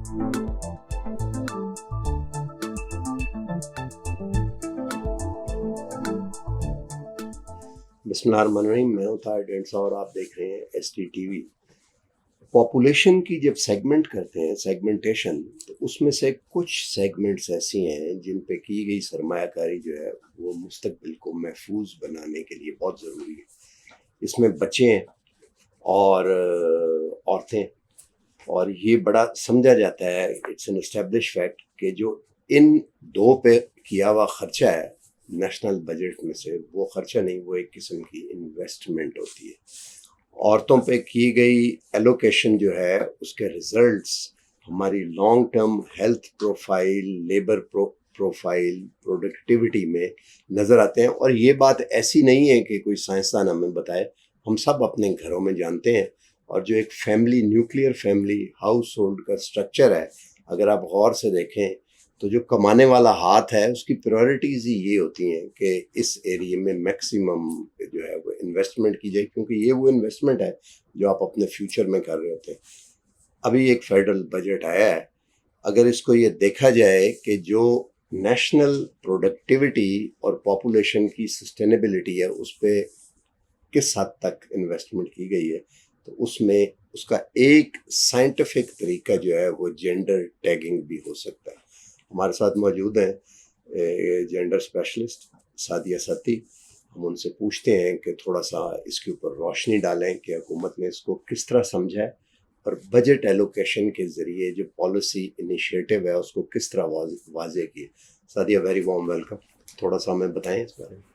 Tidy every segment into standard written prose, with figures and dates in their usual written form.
بسم اللہ الرحمن الرحیم، میں ہوں طاہر ڈینسا اور آپ دیکھ رہے ہیں S T T V. Population کی جب سیگمنٹ کرتے ہیں، سیگمنٹیشن، تو اس میں سے کچھ سیگمنٹس ایسی ہیں جن پہ کی گئی سرمایہ کاری جو ہے وہ مستقبل کو محفوظ بنانے کے لیے بہت ضروری ہے۔ اس میں بچے ہیں اور عورتیں، اور یہ بڑا سمجھا جاتا ہے، اٹس این اسٹیبلش فیکٹ، کہ جو ان دو پہ کیا ہوا خرچہ ہے نیشنل بجٹ میں سے، وہ خرچہ نہیں، وہ ایک قسم کی انویسٹمنٹ ہوتی ہے۔ عورتوں پہ کی گئی ایلوکیشن جو ہے اس کے ریزلٹس ہماری long term health profile, labour profile, productivity میں نظر آتے ہیں۔ اور یہ بات ایسی نہیں ہے کہ کوئی سائنسدان ہمیں بتائے، ہم سب اپنے گھروں میں جانتے ہیں۔ اور جو ایک family, nuclear family house hold کا سٹرکچر ہے، اگر آپ غور سے دیکھیں تو جو کمانے والا ہاتھ ہے اس کی پریورٹیز ہی یہ ہوتی ہیں کہ اس ایریے میں میکسیمم جو ہے وہ انویسٹمنٹ کی جائے، کیونکہ یہ وہ انویسٹمنٹ ہے جو آپ اپنے فیوچر میں کر رہے ہوتے ہیں۔ ابھی ایک فیڈرل بجٹ آیا ہے، اگر اس کو یہ دیکھا جائے کہ جو نیشنل پروڈکٹیوٹی اور پاپولیشن کی سسٹینیبلٹی ہے اس پہ کس حد تک انویسٹمنٹ کی گئی ہے، تو اس میں اس کا ایک سائنٹیفک طریقہ جو ہے وہ جینڈر ٹیگنگ بھی ہو سکتا ہے۔ ہمارے ساتھ موجود ہیں جینڈر اسپیشلسٹ سعدیہ ستی۔ ہم ان سے پوچھتے ہیں کہ تھوڑا سا اس کے اوپر روشنی ڈالیں کہ حکومت نے اس کو کس طرح سمجھا ہے، اور بجٹ ایلوکیشن کے ذریعے جو پالیسی انیشیٹو ہے اس کو کس طرح واضح کیے۔ سعدیہ، ویری وارم ویلکم، تھوڑا سا ہمیں بتائیں اس بارے میں۔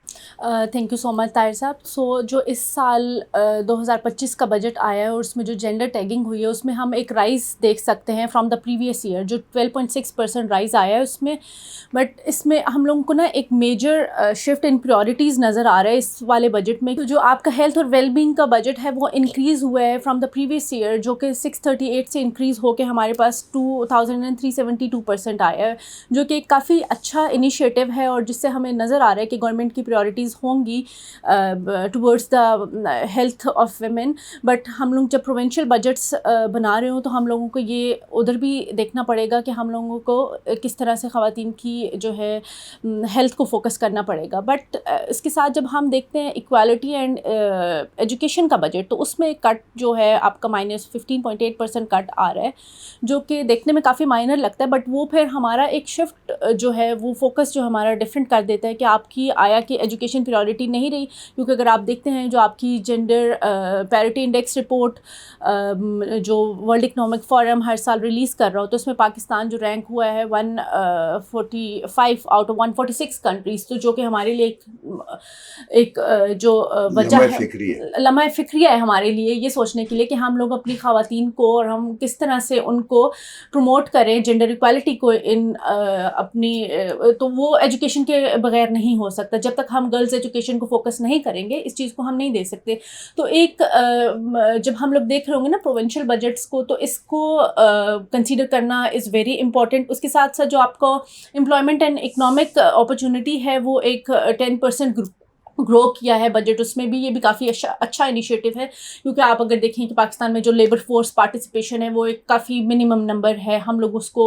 تھینک یو سو مچ طاہر صاحب۔ سو جو اس سال 2025 کا بجٹ آیا ہے اور اس میں جو جینڈر ٹیگنگ ہوئی ہے اس میں ہم ایک رائز دیکھ سکتے ہیں فرام دا پریویس ایئر، جو 12.6% رائز آیا ہے اس میں۔ بٹ اس میں ہم لوگوں کو نا ایک میجر شفٹ ان پریورٹیز نظر آ رہا ہے اس والے بجٹ میں۔ جو آپ کا ہیلتھ اور ویل بینگ کا بجٹ ہے وہ انکریز ہوا ہے فرام دا پریویس ایئر، جو کہ 638 سے انکریز ہو کے ہمارے پاس 2372% آیا ہے، جو کہ ایک کافی اچھا انیشیٹو ہے، اور جس سے ہمیں نظر آ رہا ہے کہ گورنمنٹ کی پریورٹیز ہوں گی towards the health of women. But ہم لوگ جب پروونشل بجٹس بنا رہے ہوں تو ہم لوگوں کو یہ ادھر بھی دیکھنا پڑے گا کہ ہم لوگوں کو کس طرح سے خواتین کی جو ہے ہیلتھ کو فوکس کرنا پڑے گا۔ بٹ اس کے ساتھ جب ہم دیکھتے ہیں ایکوالٹی اینڈ ایجوکیشن کا بجٹ، تو اس میں کٹ جو ہے آپ کا -15.8% کٹ آ رہا ہے، جو کہ دیکھنے میں کافی مائنر لگتا ہے، بٹ وہ پھر ہمارا ایک شفٹ جو ہے وہ فوکس جو ہمارا ڈفرینٹ کر دیتا ہے کہ آپ کی آیا کہ ایجوکیشن پریورٹی نہیں رہی۔ کیونکہ اگر آپ دیکھتے ہیں جو آپ کی جینڈر پیرٹی انڈیکس رپورٹ جو ورلڈ اکنامک فورم ہر سال ریلیز کر رہا ہو، تو اس میں پاکستان جو رینک ہوا ہے 145 آؤٹ آف 146 کنٹریز، تو جو کہ ہمارے لیے ایک جو وجہ ہے، لمحہ فکریہ ہے ہمارے لیے یہ سوچنے کے لیے کہ ہم لوگ اپنی خواتین کو اور ہم کس طرح سے ان کو پروموٹ کریں جینڈر ایکوالٹی کو ان اپنی، تو وہ ایجوکیشن کے بغیر نہیں ہو سکتا۔ جب تک ہم گرلز ایجوکیشن کو فوکس نہیں کریں گے اس چیز کو ہم نہیں دے سکتے۔ تو ایک جب ہم لوگ دیکھ رہے ہوں گے نا پروونشل بجٹس کو، تو اس کو کنسیڈر کرنا از ویری امپورٹنٹ۔ اس کے ساتھ ساتھ جو آپ کو امپلائمنٹ اینڈ اکنامک اپرچونٹی ہے وہ ایک 10% گرو کیا ہے بجٹ، اس میں بھی یہ بھی کافی اچھا انیشیٹو ہے، کیونکہ آپ اگر دیکھیں کہ پاکستان میں جو لیبر فورس پارٹیسپیشن ہے وہ ایک کافی منیمم نمبر ہے، ہم لوگ اس کو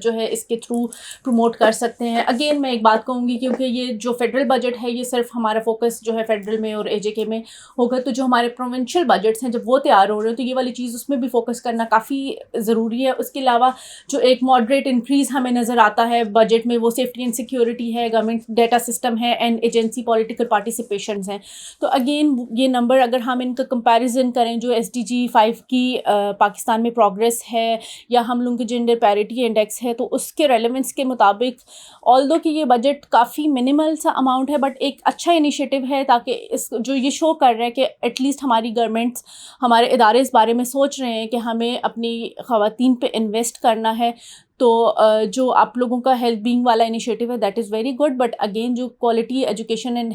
جو ہے اس کے تھرو پروموٹ کر سکتے ہیں۔ اگین میں ایک بات کہوں گی، کیونکہ یہ جو فیڈرل بجٹ ہے یہ صرف ہمارا فوکس جو ہے فیڈرل میں اور AJK میں ہوگا، تو جو ہمارے پروونشل بجٹس ہیں جب وہ تیار ہو رہے ہیں تو یہ والی چیز اس میں بھی فوکس کرنا کافی ضروری ہے۔ اس کے علاوہ جو ایک ماڈریٹ انکریز ہمیں نظر آتا ہے بجٹ میں وہ سیفٹی اینڈ سیکیورٹی ہے، گورنمنٹ ڈیٹا سسٹم ہے اینڈ ایجنسی پولیٹیکل پارٹیسپیشنز ہیں۔ تو اگین یہ نمبر اگر ہم ان کا کمپیریزن کریں جو SDG 5 کی پاکستان میں پروگریس ہے یا ہم لوگوں کے جینڈر پیرٹی انڈیکس ہے، تو اس کے ریلیونس کے مطابق آلدو کہ یہ بجٹ کافی منیمل سا اماؤنٹ ہے، بٹ ایک اچھا انیشیٹو ہے، تاکہ اس جو یہ شو کر رہا ہے کہ ایٹ لیسٹ ہماری گورنمنٹس، ہمارے ادارے اس بارے میں سوچ رہے ہیں کہ ہمیں اپنی خواتین پہ انویسٹ کرنا ہے۔ تو جو آپ لوگوں کا ہیلتھ بینگ والا انیشیٹو ہے that is very good, but again جو کوالٹی ایجوکیشن اینڈ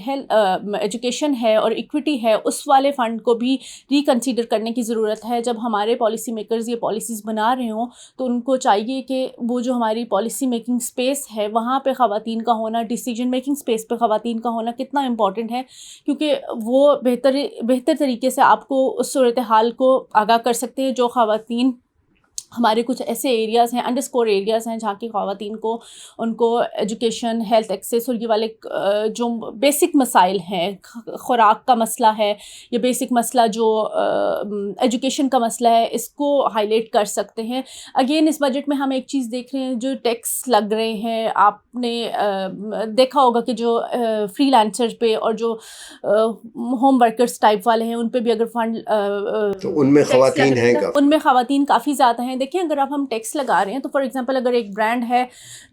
ایجوکیشن ہے اور ایکوٹی ہے اس والے فنڈ کو بھی ریکنسیڈر کرنے کی ضرورت ہے۔ جب ہمارے پالیسی میکرز یہ پالیسیز بنا رہے ہوں تو ان کو چاہیے کہ وہ جو ہماری پالیسی میکنگ اسپیس ہے وہاں پہ خواتین کا ہونا، ڈیسیجن میکنگ اسپیس پہ خواتین کا ہونا کتنا امپورٹنٹ ہے، کیونکہ وہ بہتر طریقے سے آپ کو اس صورتحال کو آگاہ کر سکتے ہیں جو خواتین ہمارے کچھ ایسے ایریاز ہیں، انڈرسکور ایریاز ہیں، جہاں کی خواتین کو ان کو ایجوکیشن، ہیلتھ ایکسیس اور یہ والے جو بیسک مسائل ہیں، خوراک کا مسئلہ ہے یا بیسک مسئلہ جو ایجوکیشن کا مسئلہ ہے، اس کو ہائی لائٹ کر سکتے ہیں. اگین اس بجٹ میں ہم ایک چیز دیکھ رہے ہیں، جو ٹیکس لگ رہے ہیں، آپ نے دیکھا ہوگا کہ جو فری لانسر پہ اور جو ہوم ورکرز ٹائپ والے ہیں ان پہ بھی اگر فنڈ تو ان میں خواتین ہیں کافی. ان میں خواتین کافی زیادہ ہیں. دیکھیں اگر اب ہم ٹیکس لگا رہے ہیں تو فار ایگزامپل اگر ایک برانڈ ہے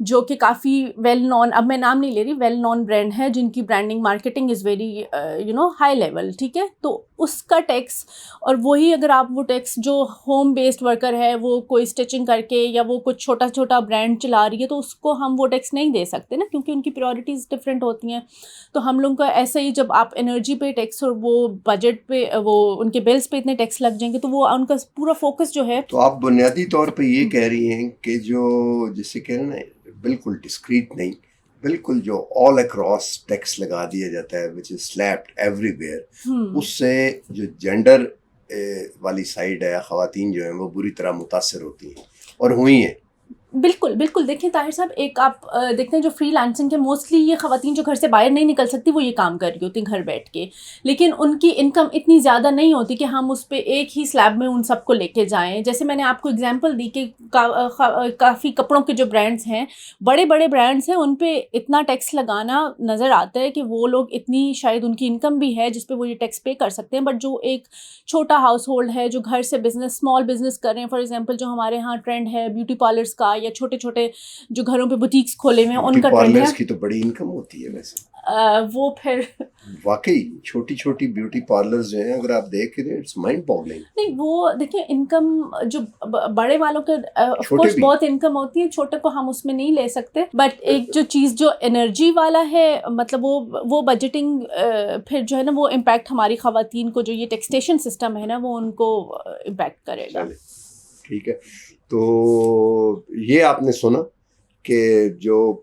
جو کہ کافی ویل نون، اب میں نام نہیں لے رہی، ویل نون برانڈ ہے جن کی branding marketing is very high level, ٹھیک ہے، تو اس کا ٹیکس، اور وہی اگر آپ وہ ٹیکس جو ہوم بیسڈ ورکر ہے وہ کوئی اسٹچنگ کر کے یا وہ کچھ چھوٹا چھوٹا برانڈ چلا رہی ہے تو اس کو ہم وہ ٹیکس نہیں دے سکتے نا، کیونکہ ان کی پریورٹیز ڈفرینٹ ہوتی ہیں. تو ہم لوگوں کا ایسا ہی جب آپ انرجی پہ ٹیکس اور وہ بجٹ پہ وہ ان کے بلز پہ اتنے ٹیکس لگ جائیں گے تو وہ ان کا پورا فوکس جو ہے. تو آپ بنیادی طور پہ یہ کہہ رہی ہیں کہ جو جسے کہہ رہے ہیں بالکل ڈسکریٹ نہیں، بالکل جو آل اکراس ٹیکس لگا دیا جاتا ہے وچ از سلیپڈ ایوری ویئر، اس سے جو جینڈر والی سائڈ ہے، خواتین جو ہیں وہ بری طرح متاثر ہوتی ہیں اور ہوئی ہیں. بالکل بالکل. دیکھیں طاہر صاحب، ایک آپ دیکھتے ہیں جو فری لانسنگ کے موسٹلی یہ خواتین جو گھر سے باہر نہیں نکل سکتی وہ یہ کام کر رہی ہوتی ہیں گھر بیٹھ کے، لیکن ان کی انکم اتنی زیادہ نہیں ہوتی کہ ہم اس پہ ایک ہی سلیب میں ان سب کو لے کے جائیں. جیسے میں نے آپ کو اگزامپل دی کہ کافی کپڑوں کے جو برانڈس ہیں، بڑے بڑے برانڈس ہیں، ان پہ اتنا ٹیکس لگانا نظر آتا ہے کہ وہ لوگ اتنی شاید ان کی انکم بھی ہے جس پہ وہ یہ ٹیکس پے کر سکتے ہیں، بٹ جو ایک چھوٹا ہاؤس ہولڈ ہے جو گھر سے بزنس، اسمال بزنس کر رہے ہیں، فار ایگزامپل جو ہمارے ہاں ٹرینڈ ہے بیوٹی پارلرس کا یا چھوٹے چھوٹے جو گھروں پہ بوتیکس کھولے ہوئے ہیں ان کا ٹرینڈ ہے. پارلرز کی تو بڑی انکم ہوتی ہے ویسے، وہ پھر واقعی چھوٹی چھوٹی بیوٹی پارلرز جو ہیں اگر آپ دیکھ رہے ہیں اٹس مائنڈ باگلنگ. نہیں، وہ دیکھیں انکم جو بڑے والوں کے آف کورس بہت انکم ہوتی ہے، چھوٹے کو ہم اس میں نہیں لے سکتے، بٹ ایک جو چیز جو انرجی والا ہے مطلب وہ بجٹنگ پھر جو ہے نا وہ امپیکٹ ہماری خواتین کو جو یہ ٹیکسٹیشن سسٹم ہے نا وہ ان کو امپیکٹ کرے گا. ٹھیک ہے، تو یہ آپ نے سنا کہ جو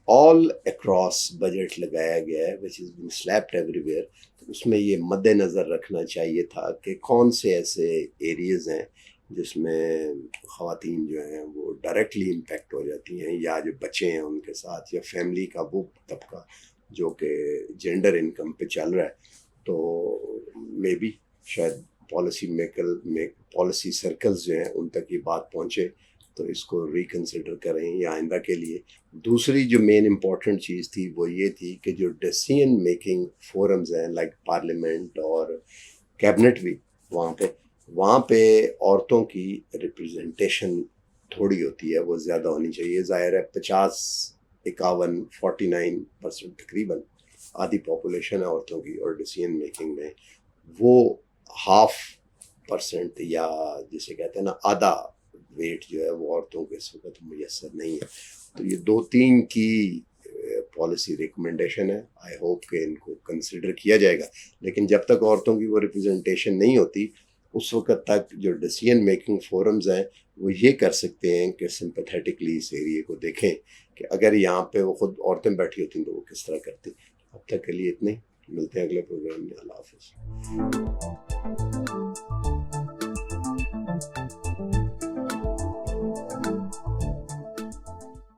آل اکراس بجٹ لگایا گیا ہے which has been slapped everywhere، تو اس میں یہ مد نظر رکھنا چاہیے تھا کہ کون سے ایسے ایریاز ہیں جس میں خواتین جو ہیں وہ ڈائریکٹلی امپیکٹ ہو جاتی ہیں، یا جو بچے ہیں ان کے ساتھ، یا فیملی کا وہ طبقہ جو کہ جینڈر انکم پہ چل رہا ہے. تو مے بی شاید پالیسی سرکلز جو ہیں ان تک یہ بات پہنچے تو اس کو ریکنسیڈر کریں یا آئندہ کے لیے. دوسری جو مین امپورٹنٹ چیز تھی وہ یہ تھی کہ جو ڈیسیژن میکنگ فورمز ہیں لائک پارلیمنٹ اور کیبنٹ بھی، وہاں پہ عورتوں کی ریپرزنٹیشن تھوڑی ہوتی ہے، وہ زیادہ ہونی چاہیے. ظاہر ہے 49% تقریباً آدھی پاپولیشن ہے عورتوں کی، اور ڈیسیژن میکنگ میں وہ 0.5% یا جسے کہتے ہیں نا آدھا ویٹ جو ہے وہ عورتوں کے اس وقت میسر نہیں ہے. تو یہ 2-3 کی پالیسی ریکمنڈیشن ہے، آئی ہوپ کہ ان کو کنسیڈر کیا جائے گا. لیکن جب تک عورتوں کی وہ ریپرزنٹیشن نہیں ہوتی اس وقت تک جو ڈیسیژن میکنگ فورمز ہیں وہ یہ کر سکتے ہیں کہ سمپیتھیٹکلی اس ایریے کو دیکھیں کہ اگر یہاں پہ وہ خود عورتیں بیٹھی ہوتی ہیں تو وہ کس طرح کرتی. اب تک کے لیے اتنے، ملتے ہیں اگلے پروگرام میں. اللہ حافظ.